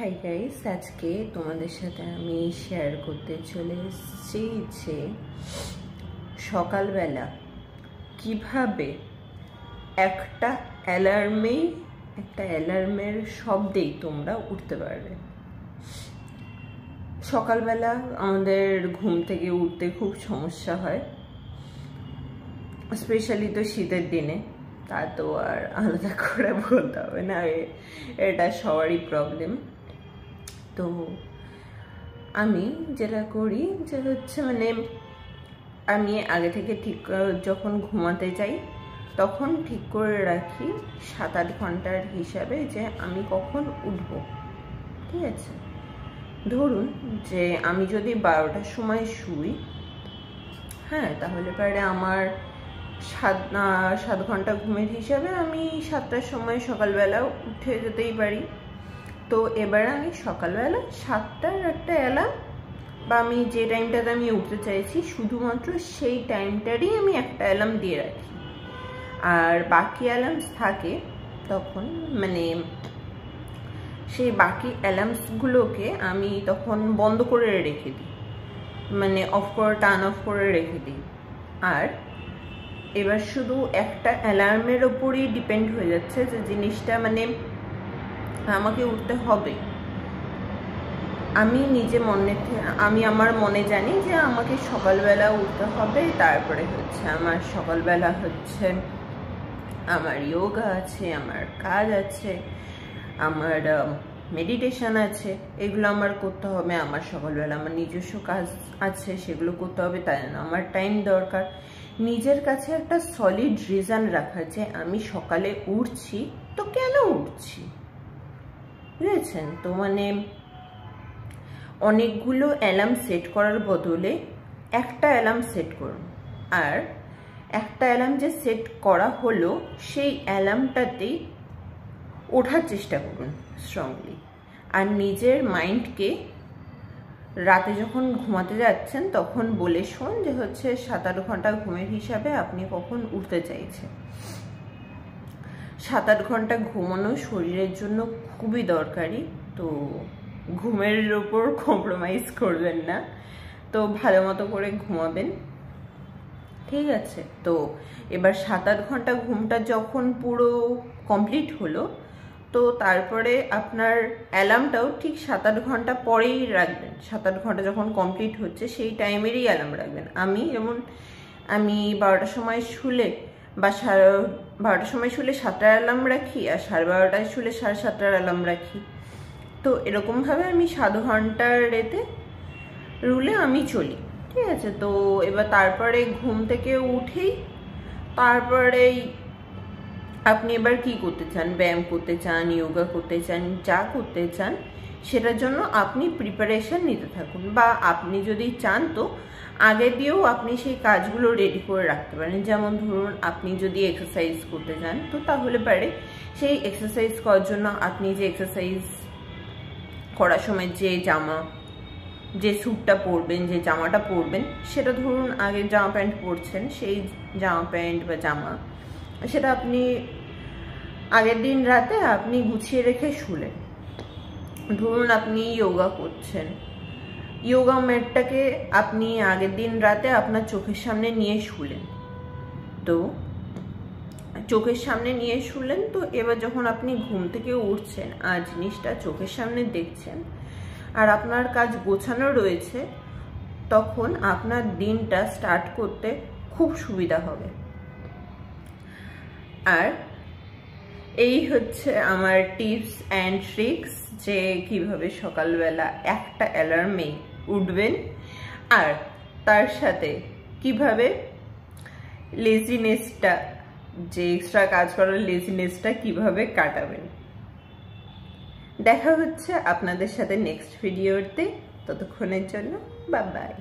Hi guys, আজকে তোমাদের সাথে আমি শেয়ার করতে চলে এসেছি যে সকালবেলা কিভাবে একটা অ্যালার্মের শব্দেই তোমরা উঠতে পারবে। সকালবেলা আমাদের ঘুম থেকে উঠতে খুব সমস্যা হয়, স্পেশালি তো শীতের দিনে। তা তো আর আলাদা করে বলতে হবে না, এটা সবারই প্রবলেম। তো আমি যেটা করি যে হচ্ছে আমি আগে থেকে ঠিক যখন ঘুমাতে যাই তখন ঠিক করে রাখি 7-8 ঘন্টার হিসাবে যে আমি কখন উঠবো। ঠিক আছে, ধরুন যে আমি যদি 12টার সময় শুই, হ্যাঁ, তাহলে পরে আমার 7 ঘন্টা ঘুমের হিসাবে আমি 7টার সময় সকালবেলা উঠে যেতেই পারি। তো এবার আমি সকালবেলা 7টার একটা অ্যালার্ম, বা আমি যে টাইমটাতে আমি উঠতে চাইছি শুধুমাত্র সেই টাইমটারই আমি একটা অ্যালার্ম দিয়ে রাখি। আর বাকি অ্যালার্মস থাকে তখন সেই বাকি অ্যালার্মসগুলোকে আমি তখন বন্ধ করে রেখে দিই, টার্ন অফ করে রেখে দিই। আর এবার শুধু একটা অ্যালার্মের ওপরই ডিপেন্ড হয়ে যাচ্ছে যে জিনিসটা আমাকে উঠতে হবে। আমি আমার মনে জানি যে আমাকে সকালবেলা উঠতে হবে। তারপরে আমার সকালবেলা আমার যোগা আছে, আমার কাজ আছে, আমার মেডিটেশন আছে, এগুলো আমার করতে হবে। আমার সকালবেলা আমার নিজস্ব কাজ আছে, সেগুলো করতে হবে। তাই না, আমার টাইম দরকার। নিজের কাছে একটা সলিড রিজন রাখা যে আমি সকালে উঠছি, তো কেন উঠছি, বুঝেছেন? তো অনেকগুলো অ্যালার্ম সেট করার বদলে একটা অ্যালার্ম সেট করুন। আর একটা অ্যালার্ম যে সেট করা হলো সেই অ্যালার্মটাতেই ওঠার চেষ্টা করুন স্ট্রংলি। আর নিজের মাইন্ডকে রাতে যখন ঘুমাতে যাচ্ছেন তখন বলে শোন যে 7-8 ঘন্টা ঘুমের হিসাবে আপনি কখন উঠতে চাইছেন। 7-8 ঘন্টা ঘুমানো শরীরের জন্য খুবই দরকারি। তো ঘুমের ওপর কম্প্রোমাইজ করবেন না, তো ভালো মতো করে ঘুমাবেন। ঠিক আছে, তো এবার 7-8 ঘন্টা ঘুমটা যখন পুরো কমপ্লিট হলো, তো তারপরে আপনার অ্যালার্মটাও ঠিক 7-8 ঘন্টা পরেই রাখবেন। 7-8 ঘন্টা যখন কমপ্লিট হচ্ছে সেই টাইমেরই অ্যালার্ম রাখবেন। আমি 12টার সময় শুলে বা 12টার সময় শুলে 7টার অ্যালার্ম রাখি, আর 12:30টায় শুলে 7:30টার অ্যালার্ম রাখি। তো এরকমভাবে আমি 7 ঘন্টার রুলে আমি চলি। ঠিক আছে, তো এবার তারপরে ঘুম থেকে উঠেই তারপরে আপনি এবার কি করতে চান, ব্যায়াম করতে চান, যোগা করতে চান, যা করতে চান সেটার জন্য আপনি প্রিপারেশন নিতে থাকুন। বা আপনি যদি চান তো আগে দিয়েও আপনি সেই কাজগুলো রেডি করে রাখতে পারেন। যেমন ধরুন, আপনি যদি এক্সারসাইজ করতে চান, তো তাহলে পারে সেই এক্সারসাইজ করার জন্য আপনি যে এক্সারসাইজ করার সময় যে স্যুটটা পরবেন, যে জামাটা পরবেন, সেটা ধরুন আগে জামা প্যান্ট পরছেন, সেই জামা প্যান্ট বা জামা সেটা আপনি আগের দিন রাতে আপনি গুছিয়ে রেখে শুলেন। ধরুন আপনি যোগা করছেন, যোগা ম্যাটটাকে আপনি আগের দিন রাতে আপনার চোখের সামনে নিয়ে শুলেন। তো চোখের সামনে নিয়ে শুলেন, তো এবার যখন আপনি ঘুম থেকে উঠছেন আর জিনিসটা চোখের সামনে দেখছেন আর আপনার কাজ গোছানো রয়েছে, তখন আপনার দিনটা স্টার্ট করতে খুব সুবিধা হবে। আর এই আমার টিপস অ্যান্ড ট্রিক্স যে কিভাবে সকালবেলা একটা অ্যালার্মে উঠবেন, আর তার সাথে কিভাবে লেজিনেসটা, যে এক্সট্রা কাজ করার লেজিনেসটা কিভাবে কাটাবেন। দেখা হচ্ছে আপনাদের সাথে নেক্সট ভিডিওতে। ততক্ষণের জন্য বাই বাই।